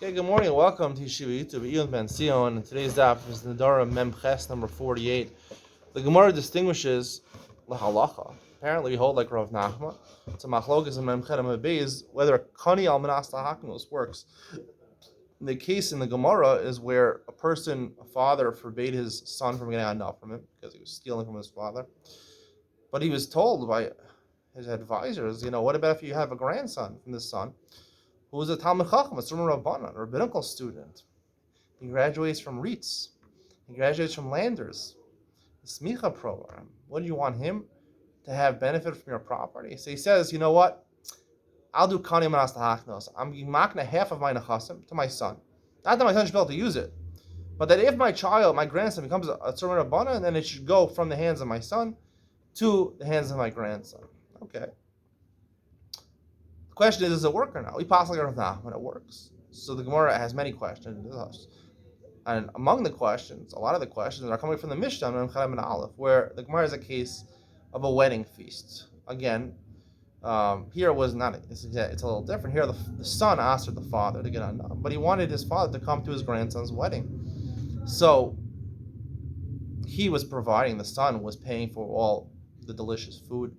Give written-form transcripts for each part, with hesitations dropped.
Okay, good morning and welcome to Yeshiva YouTube, Iyun Benzion, and today's daf is Nedarim Mem Ches number 48. The Gemara distinguishes the halacha. Apparently we hold like Rav Nachman. It's a machlokas and Mem Chet and Beis whether Kani al Manas Lahaknos works. The case in the Gemara is where a father forbade his son from getting enough from him because he was stealing from his father. But he was told by his advisors, what about if you have a grandson from this son who is a Talmid Chacham, a Tzurma Rabbanan, a rabbinical student? He graduates from REITs. He graduates from Landers, the Smicha program. What do you want him to have benefit from your property? So he says, you know what? I'll do Kani Manas Lahaknos. I'm giving makna half of my nechasim to my son. Not that my son should be able to use it, but that if my grandson becomes a Tzurma Rabbanan, then it should go from the hands of my son to the hands of my grandson. Okay. The question is, does it work or not? We pass like Rav Nachman when it works. So the Gemara has many questions. And among the questions, a lot of the questions are coming from the Mishnah and Chaim and Aleph, where the Gemara is a case of a wedding feast. Again, here it was not, it's a little different. Here the son asked the father to get on, but he wanted his father to come to his grandson's wedding. So he was providing, the son was paying for all the delicious food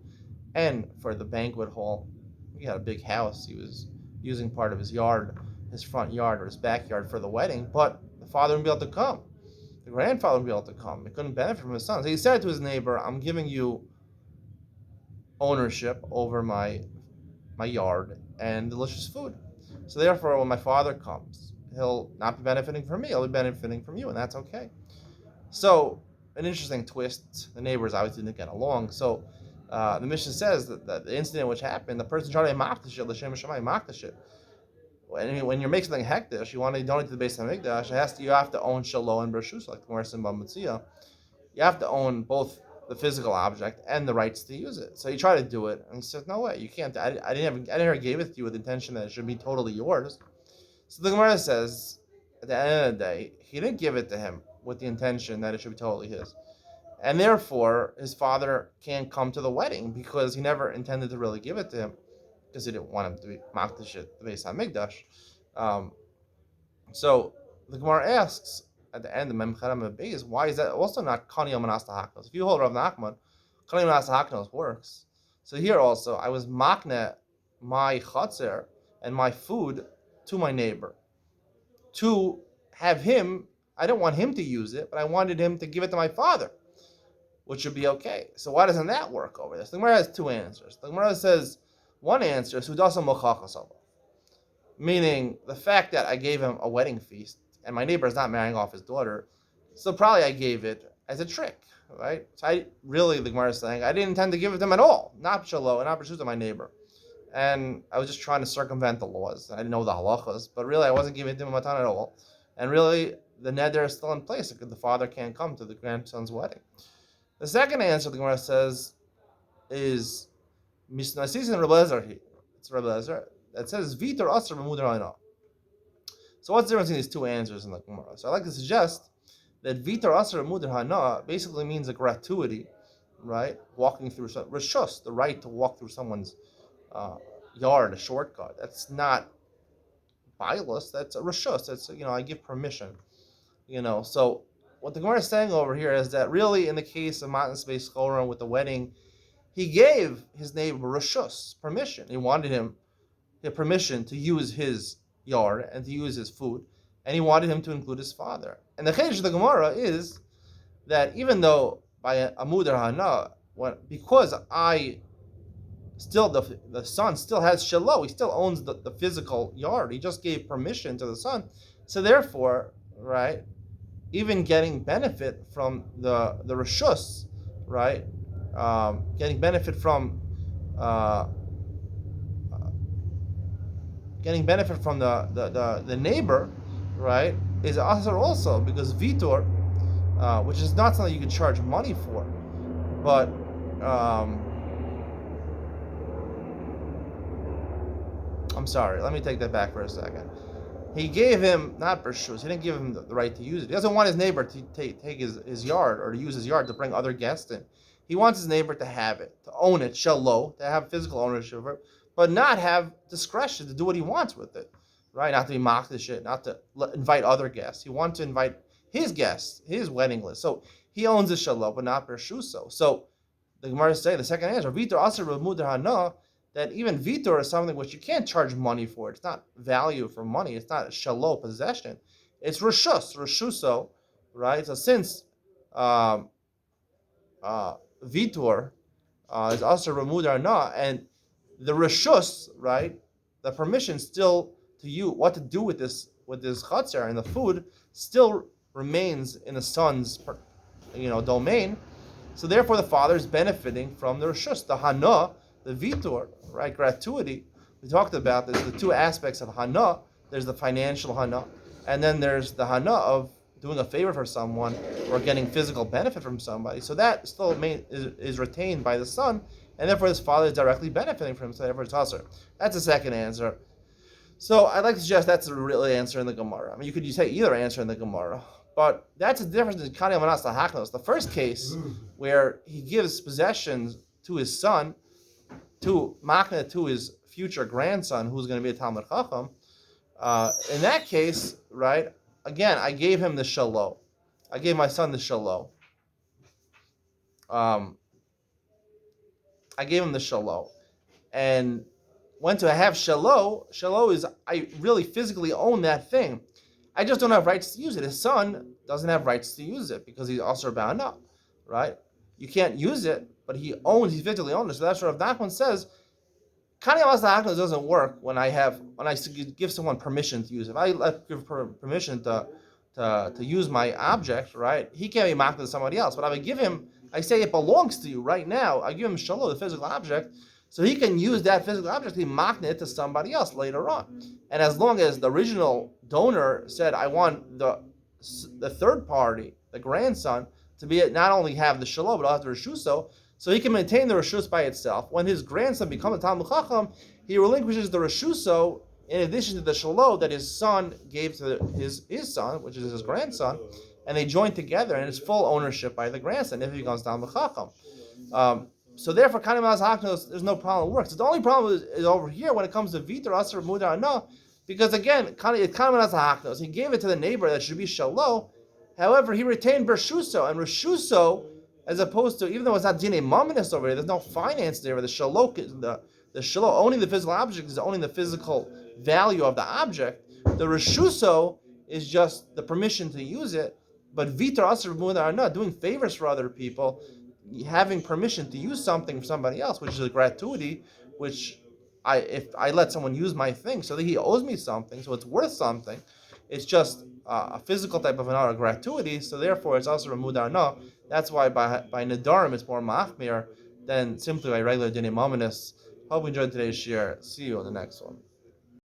and for the banquet hall. He had a big house. He was using part of his yard, his front yard or his backyard for the wedding, but the father wouldn't be able to come. The grandfather wouldn't be able to come. He couldn't benefit from his son. So he said to his neighbor, I'm giving you ownership over my yard and delicious food. So therefore, when my father comes, he'll not be benefiting from me, he'll be benefiting from you, and that's okay. So, an interesting twist. The neighbors obviously didn't get along. So, the Mishnah says that the incident which happened, the person tried to makdash it, l'shem shamayim makdash it. When you're making something hekdesh, you want to donate to the Beis Hamikdash, you have to own shalo and brashus, like the Gemara says in Bava Metzia. You have to own both the physical object and the rights to use it. So he tried to do it, and he said, "No way, you can't. I never gave it to you with the intention that it should be totally yours." So the Gemara says, at the end of the day, he didn't give it to him with the intention that it should be totally his. And therefore, his father can't come to the wedding because he never intended to really give it to him because he didn't want him to be makdash at the Beis Hamikdash. So the Gemara asks at the end of Mem Charam Beis, why is that also not Kani Manas Lahaknos? If you hold Rav Nachman, Kani Manas Lahaknos works. So here also, I was makne my chatzer and my food to my neighbor to have him. I don't want him to use it, but I wanted him to give it to my father, which would be okay. So why doesn't that work over this? The Gemara has two answers. The Gemara says, one answer is Sudasa Mochachas, meaning the fact that I gave him a wedding feast and my neighbor is not marrying off his daughter, so probably I gave it as a trick, right? So the Gemara is saying, I didn't intend to give it to him at all, not shalo and not pursuit to my neighbor. And I was just trying to circumvent the laws. I didn't know the halachas, but really I wasn't giving it to him at all. And really, the neder is still in place because the father can't come to the grandson's wedding. The second answer the Gemara says is Misnasis and Rebbe. It's Rebbe Lezer that says Vitor Asr B'Mudar Hayna. So what's the difference in these two answers in the Gemara? So I like to suggest that Vitor Asr B'Mudar Hayna basically means a gratuity, right? Walking through Rishus, the right to walk through someone's yard, a shortcut. That's not bilus. That's a Rishus. That's I give permission. So what the Gemara is saying over here is that really in the case of Matan Space Choron with the wedding, he gave his neighbor Rishus, permission. He wanted him permission to use his yard and to use his food, and he wanted him to include his father. And the chiddush of the Gemara is that even though by a mudar hana, because the son still has shalo, he still owns the physical yard. He just gave permission to the son, so therefore, right, even getting benefit from the rishus, right, getting benefit from the neighbor, right, is asar also, because vitor, which is not something you can charge money for, but I'm sorry, let me take that back for a second. He gave him not bershus. He didn't give him the right to use it. He doesn't want his neighbor to take his yard or to use his yard to bring other guests in. He wants his neighbor to have it, to own it, shalo, to have physical ownership of it, but not have discretion to do what he wants with it, right? Not to be mocked the shit, not to invite other guests. He wanted to invite his guests, his wedding list. So he owns the shalom, but not bershuso. So the Gemara is saying the second answer, Vitor Aser Mudar Hana, that even Vitor is something which you can't charge money for. It's not value for money. It's not a shalom possession. It's Rishuso, right? So since um, Vitor is Aser Mudar Hana, and the Rishus, right? The permission still to you what to do with this chatzar and the food still remains in the son's domain. So therefore, the father is benefiting from the reshus, the hana, the vitor, right? Gratuity. We talked about this. The two aspects of hana. There's the financial hana, and then there's the hana of doing a favor for someone or getting physical benefit from somebody. So that still is retained by the son, and therefore this father is directly benefiting from him. So therefore, it's aser. That's the second answer. So I'd like to suggest that's the real answer in the Gemara. I mean, you could say either answer in the Gemara, but that's the difference in Kani Amanas Lahaknos. The first case, where he gives possessions to his son, to Machna, to his future grandson, who's going to be a Talmud Chacham, in that case, right, again, I gave him the shalom. I gave my son the shalom. I gave him the shalom. And when to have shalom is I really physically own that thing. I just don't have rights to use it. His son doesn't have rights to use it because he's also bound up, right? You can't use it, but he physically owns it. So that's what Rav Nachman says. Kani Amas Lahaknos doesn't work when I give someone permission to use it. If I give permission to use my object, right? He can't be mocked to somebody else. But if I give him, I say it belongs to you right now. I give him shalom, the physical object, so he can use that physical object to mock it to somebody else later on. And as long as the original donor said, I want the third party, the grandson, to be not only have the shalom, but also the reshuso, so he can maintain the reshus by itself. When his grandson becomes a Talmud Chacham, he relinquishes the reshuso in addition to the shalom that his son gave to his son, which is his grandson, and they join together, and it's full ownership by the grandson if he becomes Talmud Chacham. So therefore, Kani Amas Lahaknos, there's no problem. It works. The only problem is over here when it comes to Vitor Aser Mudar Hana, because again, Kani Amas Lahaknos, he gave it to the neighbor that should be shalom. However, he retained Bershuso, and Reshuso, as opposed to, even though it's not Dine Mominus over here, there's no finance there. The shalom, the shalom, owning the physical object is owning the physical value of the object. The Reshuso is just the permission to use it. But Vitor Aser Mudar Hana, doing favors for other people, having permission to use something for somebody else, which is a gratuity, which if I let someone use my thing, so that he owes me something, so it's worth something. It's just a physical type of a gratuity, so therefore it's also a mudar no. That's why by Nedarim it's more machmir than simply by regular dine mominus. Hope you enjoyed today's share. See you on the next one.